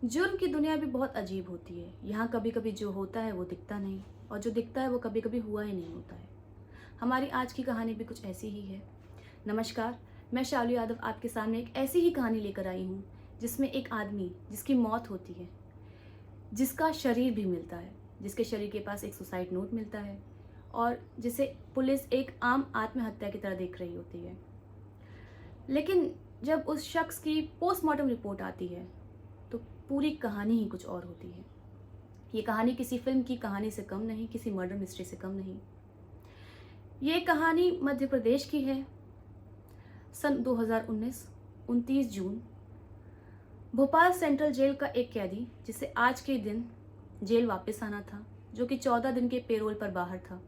जुर्म की दुनिया भी बहुत अजीब होती है। यहाँ कभी कभी जो होता है वो दिखता नहीं, और जो दिखता है वो कभी कभी हुआ ही नहीं होता है। हमारी आज की कहानी भी कुछ ऐसी ही है। नमस्कार, मैं शालू यादव आपके सामने एक ऐसी ही कहानी लेकर आई हूँ जिसमें एक आदमी जिसकी मौत होती है, जिसका शरीर भी मिलता है, जिसके शरीर के पास एक सुसाइड नोट मिलता है, और जिसे पुलिस एक आम आत्महत्या की तरह देख रही होती है। लेकिन जब उस शख्स की पोस्टमार्टम रिपोर्ट आती है तो पूरी कहानी ही कुछ और होती है। ये कहानी किसी फिल्म की कहानी से कम नहीं, किसी मर्डर मिस्ट्री से कम नहीं। ये कहानी मध्य प्रदेश की है। सन 2019 29 जून, भोपाल सेंट्रल जेल का एक कैदी, जिसे आज के दिन जेल वापस आना था, जो कि 14 दिन के पेरोल पर बाहर था।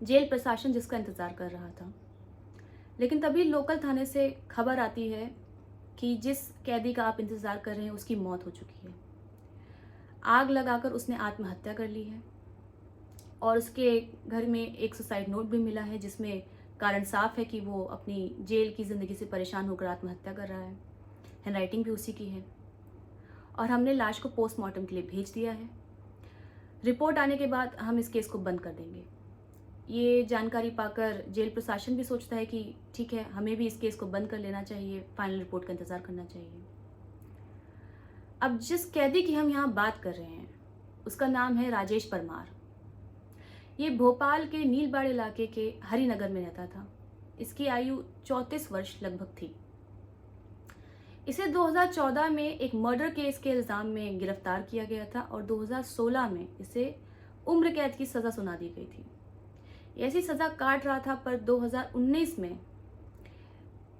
जेल प्रशासन जिसका इंतजार कर रहा था। लेकिन तभी लोकल थाने से खबर आती है कि जिस कैदी का आप इंतजार कर रहे हैं उसकी मौत हो चुकी है। आग लगाकर उसने आत्महत्या कर ली है, और उसके घर में एक सुसाइड नोट भी मिला है जिसमें कारण साफ है कि वो अपनी जेल की ज़िंदगी से परेशान होकर आत्महत्या कर रहा है। हैंडराइटिंग भी उसी की है, और हमने लाश को पोस्टमार्टम के लिए भेज दिया है। रिपोर्ट आने के बाद हम इस केस को बंद कर देंगे। ये जानकारी पाकर जेल प्रशासन भी सोचता है कि ठीक है, हमें भी इस केस को बंद कर लेना चाहिए, फाइनल रिपोर्ट का इंतज़ार करना चाहिए। अब जिस कैदी की हम यहाँ बात कर रहे हैं उसका नाम है राजेश परमार। ये भोपाल के नीलबाड़ इलाके के हरिनगर में रहता था। इसकी आयु 34 वर्ष लगभग थी। इसे 2014 में एक मर्डर केस के इल्ज़ाम में गिरफ्तार किया गया था, और 2016 में इसे उम्र कैद की सज़ा सुना दी गई थी। ऐसी सज़ा काट रहा था, पर 2019 में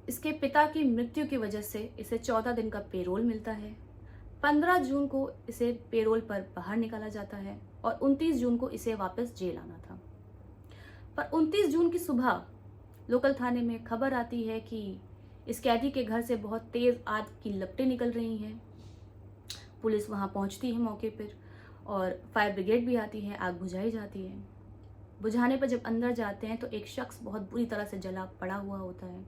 इसके पिता की मृत्यु की वजह से इसे 14 दिन का पेरोल मिलता है। 15 जून को इसे पेरोल पर बाहर निकाला जाता है, और 29 जून को इसे वापस जेल आना था। पर 29 जून की सुबह लोकल थाने में खबर आती है कि इस कैदी के घर से बहुत तेज आग की लपटें निकल रही हैं। पुलिस वहां पहुंचती है मौके पर, और फायर ब्रिगेड भी आती है। आग बुझाई जाती है। बुझाने पर जब अंदर जाते हैं तो एक शख्स बहुत बुरी तरह से जला पड़ा हुआ होता है।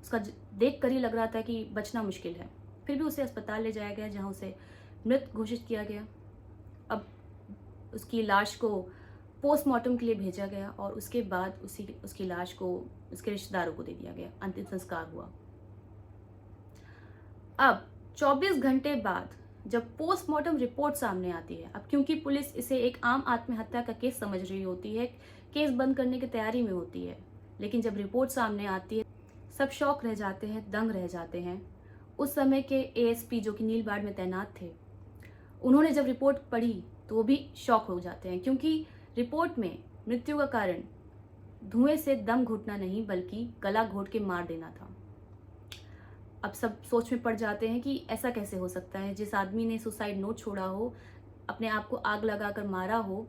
उसका देख कर ही लग रहा था कि बचना मुश्किल है। फिर भी उसे अस्पताल ले जाया गया, जहां उसे मृत घोषित किया गया। अब उसकी लाश को पोस्टमार्टम के लिए भेजा गया, और उसके बाद उसकी लाश को उसके रिश्तेदारों को दे दिया गया। अंतिम संस्कार हुआ। अब 24 घंटे बाद जब पोस्टमार्टम रिपोर्ट सामने आती है, अब क्योंकि पुलिस इसे एक आम आत्महत्या का केस समझ रही होती है, केस बंद करने की तैयारी में होती है, लेकिन जब रिपोर्ट सामने आती है सब शौक रह जाते हैं, दंग रह जाते हैं। उस समय के एएसपी जो कि नीलबाड़ में तैनात थे, उन्होंने जब रिपोर्ट पढ़ी तो वो भी शॉक हो जाते हैं, क्योंकि रिपोर्ट में मृत्यु का कारण धुएं से दम घुटना नहीं बल्कि गला घोट के मार देना था। अब सब सोच में पड़ जाते हैं कि ऐसा कैसे हो सकता है, जिस आदमी ने सुसाइड नोट छोड़ा हो, अपने आप को आग लगाकर मारा हो,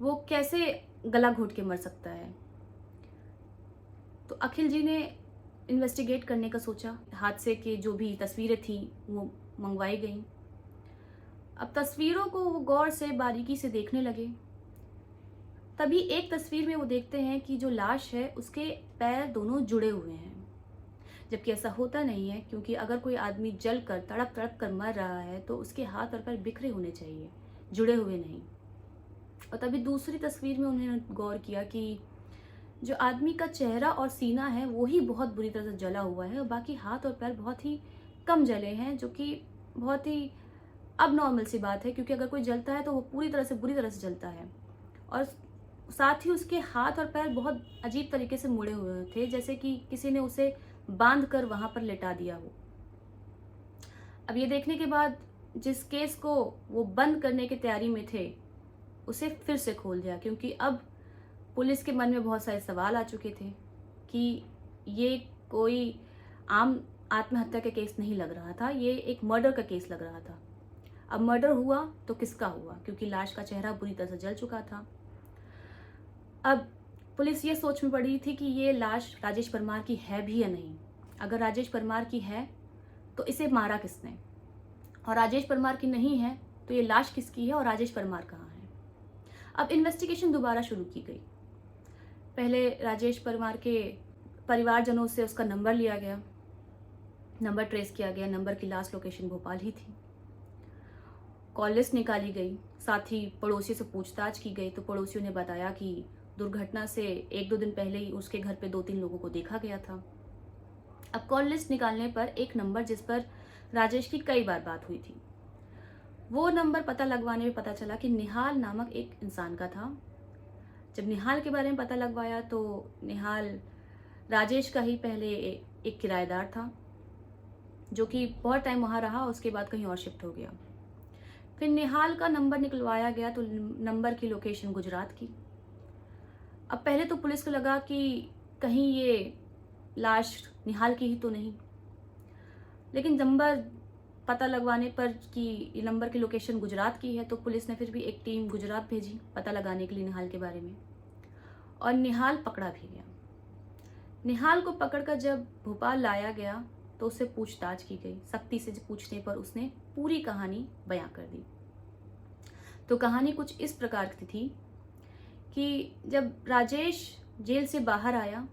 वो कैसे गला घोट के मर सकता है। तो अखिल जी ने इन्वेस्टिगेट करने का सोचा। हादसे की जो भी तस्वीरें थी वो मंगवाई गई। अब तस्वीरों को वो गौर से बारीकी से देखने लगे। तभी एक तस्वीर में वो देखते हैं कि जो लाश है उसके पैर दोनों जुड़े हुए हैं, जबकि ऐसा होता नहीं है, क्योंकि अगर कोई आदमी जल कर तड़प तड़प कर मर रहा है तो उसके हाथ और पैर बिखरे होने चाहिए, जुड़े हुए नहीं। और तभी दूसरी तस्वीर में उन्होंने गौर किया कि जो आदमी का चेहरा और सीना है वो ही बहुत बुरी तरह से जला हुआ है, और बाकी हाथ और पैर बहुत ही कम जले हैं, जो कि बहुत ही अब नॉर्मल सी बात है, क्योंकि अगर कोई जलता है तो वो पूरी तरह से बुरी तरह से जलता है। और साथ ही उसके हाथ और पैर बहुत अजीब तरीके से मुड़े हुए थे, जैसे कि किसी ने उसे बांध कर वहां पर लेटा दिया हो। अब ये देखने के बाद जिस केस को वो बंद करने की तैयारी में थे उसे फिर से खोल दिया, क्योंकि अब पुलिस के मन में बहुत सारे सवाल आ चुके थे कि ये कोई आम आत्महत्या का केस नहीं लग रहा था, ये एक मर्डर का केस लग रहा था। अब मर्डर हुआ तो किसका हुआ, क्योंकि लाश का चेहरा बुरी तरह से जल चुका था। अब पुलिस ये सोच में पड़ी थी कि ये लाश राजेश परमार की है भी या नहीं। अगर राजेश परमार की है तो इसे मारा किसने, और राजेश परमार की नहीं है तो ये लाश किसकी है और राजेश परमार कहाँ है। अब इन्वेस्टिगेशन दोबारा शुरू की गई। पहले राजेश परमार के परिवारजनों से उसका नंबर लिया गया। नंबर ट्रेस किया गया, नंबर की लास्ट लोकेशन भोपाल ही थी। कॉल लिस्ट निकाली गई, साथ ही पड़ोसी से पूछताछ की गई तो पड़ोसियों ने बताया कि दुर्घटना से 1-2 दिन पहले ही उसके घर पे 2-3 लोगों को देखा गया था। अब कॉल लिस्ट निकालने पर एक नंबर जिस पर राजेश की कई बार बात हुई थी, वो नंबर पता लगवाने में पता चला कि निहाल नामक एक इंसान का था। जब निहाल के बारे में पता लगवाया तो निहाल राजेश का ही पहले एक किराएदार था, जो कि बहुत टाइम वहाँ रहा, उसके बाद कहीं और शिफ्ट हो गया। फिर निहाल का नंबर निकलवाया गया तो नंबर की लोकेशन गुजरात की। अब पहले तो पुलिस को लगा कि कहीं ये लाश निहाल की ही तो नहीं, लेकिन नंबर पता लगवाने पर कि नंबर की लोकेशन गुजरात की है तो पुलिस ने फिर भी एक टीम गुजरात भेजी पता लगाने के लिए निहाल के बारे में, और निहाल पकड़ा भी गया। निहाल को पकड़कर जब भोपाल लाया गया तो उससे पूछताछ की गई। सख्ती से पूछने पर उसने पूरी कहानी बयां कर दी। तो कहानी कुछ इस प्रकार की थी कि जब राजेश जेल से बाहर आया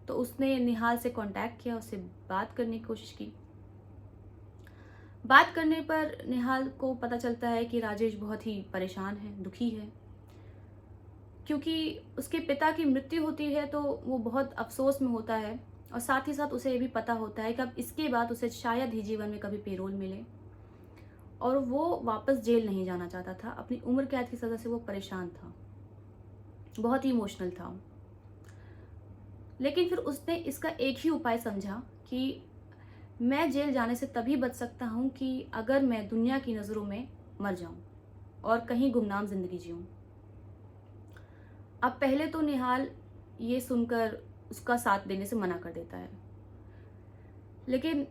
तो उसने निहाल से कांटेक्ट किया, उससे बात करने की कोशिश की। बात करने पर निहाल को पता चलता है कि राजेश बहुत ही परेशान है, दुखी है, क्योंकि उसके पिता की मृत्यु होती है तो वो बहुत अफसोस में होता है, और साथ ही साथ उसे ये भी पता होता है कि अब इसके बाद उसे शायद ही जीवन में कभी पेरोल मिले, और वो वापस जेल नहीं जाना चाहता था। अपनी उम्र कैद की सज़ा से वो परेशान था, बहुत ही इमोशनल था। लेकिन फिर उसने इसका एक ही उपाय समझा कि मैं जेल जाने से तभी बच सकता हूँ कि अगर मैं दुनिया की नज़रों में मर जाऊँ और कहीं गुमनाम जिंदगी जीऊँ। अब पहले तो निहाल ये सुनकर उसका साथ देने से मना कर देता है, लेकिन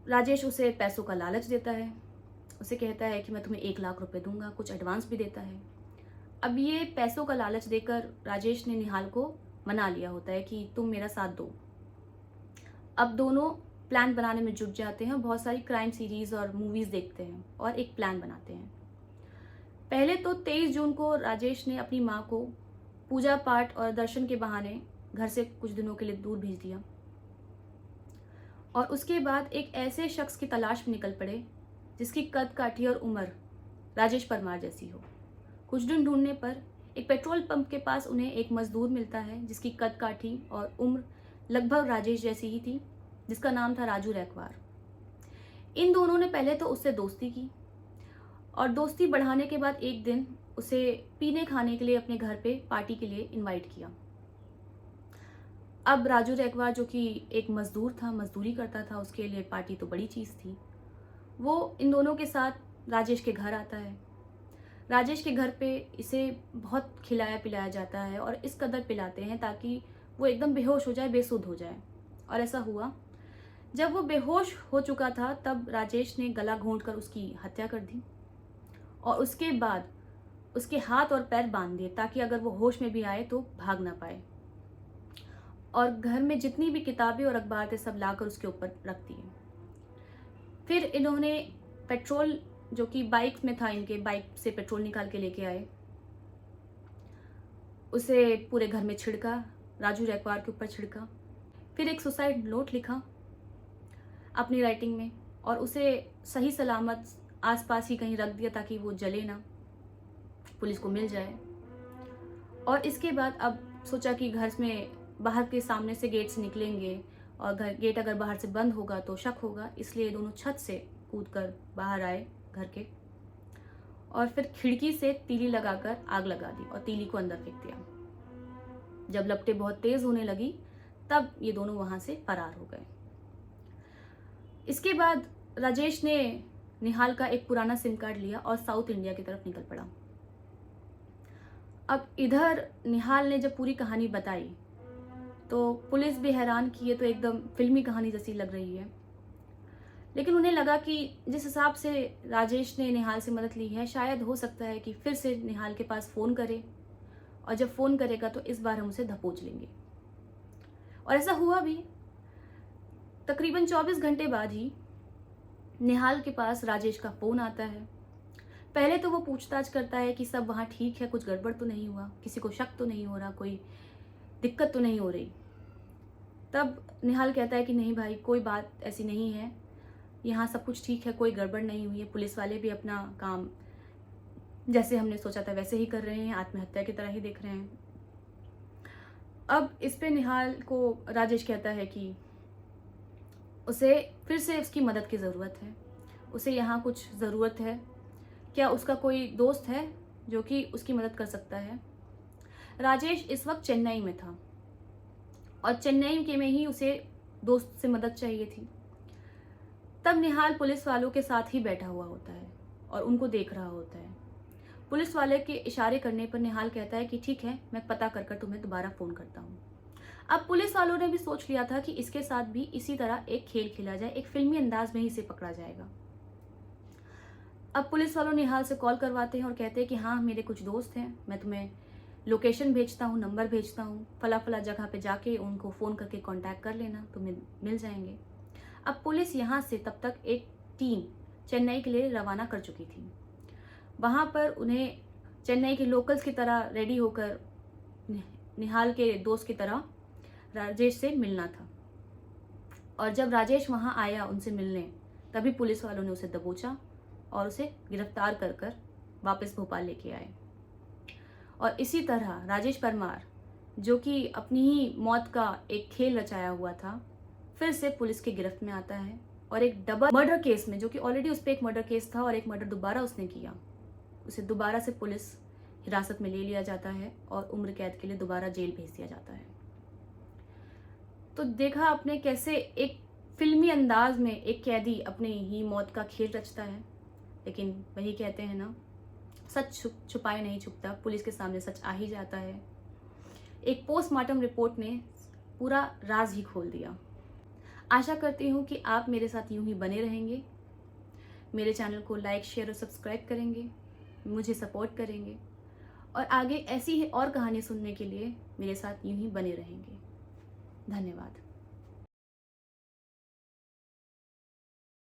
राजेश उसे पैसों का लालच देता है। उसे कहता है कि मैं तुम्हें 1 लाख रुपए दूंगा, कुछ एडवांस भी देता है। अब ये पैसों का लालच देकर राजेश ने निहाल को मना लिया होता है कि तुम मेरा साथ दो। अब दोनों प्लान बनाने में जुट जाते हैं, बहुत सारी क्राइम सीरीज और मूवीज देखते हैं और एक प्लान बनाते हैं। पहले तो 23 जून को राजेश ने अपनी माँ को पूजा पाठ और दर्शन के बहाने घर से कुछ दिनों के लिए दूर भेज दिया, और उसके बाद एक ऐसे शख्स की तलाश में निकल पड़े जिसकी कद काठी और उम्र राजेश परमार जैसी हो। कुछ दिन ढूंढने पर एक पेट्रोल पंप के पास उन्हें एक मजदूर मिलता है जिसकी कद काठी और उम्र लगभग राजेश जैसी ही थी, जिसका नाम था राजू रैकवार। इन दोनों ने पहले तो उससे दोस्ती की, और दोस्ती बढ़ाने के बाद एक दिन उसे पीने खाने के लिए अपने घर पे पार्टी के लिए इनवाइट किया। अब राजू रैकवार, जो कि एक मजदूर था, मजदूरी करता था, उसके लिए पार्टी तो बड़ी चीज़ थी। वो इन दोनों के साथ राजेश के घर आता है। राजेश के घर पे इसे बहुत खिलाया पिलाया जाता है, और इस कदर पिलाते हैं ताकि वो एकदम बेहोश हो जाए, बेसुध हो जाए। और ऐसा हुआ। जब वो बेहोश हो चुका था तब राजेश ने गला घोंटकर उसकी हत्या कर दी, और उसके बाद उसके हाथ और पैर बांध दिए ताकि अगर वो होश में भी आए तो भाग ना पाए। और घर में जितनी भी किताबें और अखबार थे सब लाकर उसके ऊपर रख दिए। फिर इन्होंने पेट्रोल, जो कि बाइक में था, इनके बाइक से पेट्रोल निकाल के लेके आए, उसे पूरे घर में छिड़का, राजू रैकवार के ऊपर छिड़का। फिर एक सुसाइड नोट लिखा अपनी राइटिंग में, और उसे सही सलामत आसपास ही कहीं रख दिया ताकि वो जले ना, पुलिस को मिल जाए। और इसके बाद अब सोचा कि घर में बाहर के सामने से गेट से निकलेंगे, और गेट अगर बाहर से बंद होगा तो शक होगा, इसलिए दोनों छत से कूदकर बाहर आए घर के, और फिर खिड़की से तीली लगाकर आग लगा दी और तीली को अंदर फेंक दिया। जब लपटें बहुत तेज होने लगी तब ये दोनों वहां से फरार हो गए। इसके बाद राजेश ने निहाल का एक पुराना सिम कार्ड लिया और साउथ इंडिया की तरफ निकल पड़ा। अब इधर निहाल ने जब पूरी कहानी बताई तो पुलिस भी हैरान कि ये तो एकदम फिल्मी कहानी जैसी लग रही है, लेकिन उन्हें लगा कि जिस हिसाब से राजेश ने निहाल से मदद ली है, शायद हो सकता है कि फिर से निहाल के पास फ़ोन करे, और जब फ़ोन करेगा तो इस बार हम उसे दबोच लेंगे। और ऐसा हुआ भी। तकरीबन 24 घंटे बाद ही निहाल के पास राजेश का फ़ोन आता है। पहले तो वो पूछताछ करता है कि सब वहाँ ठीक है, कुछ गड़बड़ तो नहीं हुआ, किसी को शक तो नहीं हो रहा, कोई दिक्कत तो नहीं हो रही। तब निहाल कहता है कि नहीं भाई, कोई बात ऐसी नहीं है, यहाँ सब कुछ ठीक है, कोई गड़बड़ नहीं हुई है, पुलिस वाले भी अपना काम जैसे हमने सोचा था वैसे ही कर रहे हैं, आत्महत्या की तरह ही देख रहे हैं। अब इस पे निहाल को राजेश कहता है कि उसे फिर से उसकी मदद की ज़रूरत है, उसे यहाँ कुछ ज़रूरत है, क्या उसका कोई दोस्त है जो कि उसकी मदद कर सकता है। राजेश इस वक्त चेन्नई में था और चेन्नई के में ही उसे दोस्त से मदद चाहिए थी। तब निहाल पुलिस वालों के साथ ही बैठा हुआ होता है और उनको देख रहा होता है। पुलिस वाले के इशारे करने पर निहाल कहता है कि ठीक है, मैं पता कर कर तुम्हें दोबारा फ़ोन करता हूँ। अब पुलिस वालों ने भी सोच लिया था कि इसके साथ भी इसी तरह एक खेल खेला जाए, एक फिल्मी अंदाज में ही इसे पकड़ा जाएगा। अब पुलिस वालों निहाल से कॉल करवाते हैं और कहते हैं कि हाँ, मेरे कुछ दोस्त हैं, मैं तुम्हें लोकेशन भेजता हूँ, नंबर भेजता हूँ, फला फला जगह पे जाके उनको फ़ोन करके कांटेक्ट कर लेना, तुम्हें मिल जाएंगे। अब पुलिस यहाँ से तब तक एक टीम चेन्नई के लिए रवाना कर चुकी थी। वहाँ पर उन्हें चेन्नई के लोकल्स की तरह रेडी होकर निहाल के दोस्त की तरह राजेश से मिलना था। और जब राजेश वहाँ आया उनसे मिलने, तभी पुलिस वालों ने उसे दबोचा और उसे गिरफ्तार कर कर वापस भोपाल लेके आए। और इसी तरह राजेश परमार, जो कि अपनी ही मौत का एक खेल रचाया हुआ था, फिर से पुलिस की गिरफ्त में आता है और एक डबल मर्डर केस में, जो कि ऑलरेडी उस पर एक मर्डर केस था और एक मर्डर दोबारा उसने किया, उसे दोबारा से पुलिस हिरासत में ले लिया जाता है और उम्र कैद के लिए दोबारा जेल भेज दिया जाता है। तो देखा आपने कैसे एक फिल्मी अंदाज में एक कैदी अपनी ही मौत का खेल रचता है। लेकिन वही कहते हैं ना, सच छुपाए नहीं छुपता, पुलिस के सामने सच आ ही जाता है। एक पोस्टमार्टम रिपोर्ट ने पूरा राज ही खोल दिया। आशा करती हूँ कि आप मेरे साथ यूं ही बने रहेंगे, मेरे चैनल को लाइक, शेयर और सब्सक्राइब करेंगे, मुझे सपोर्ट करेंगे और आगे ऐसी ही और कहानी सुनने के लिए मेरे साथ यूं ही बने रहेंगे। धन्यवाद।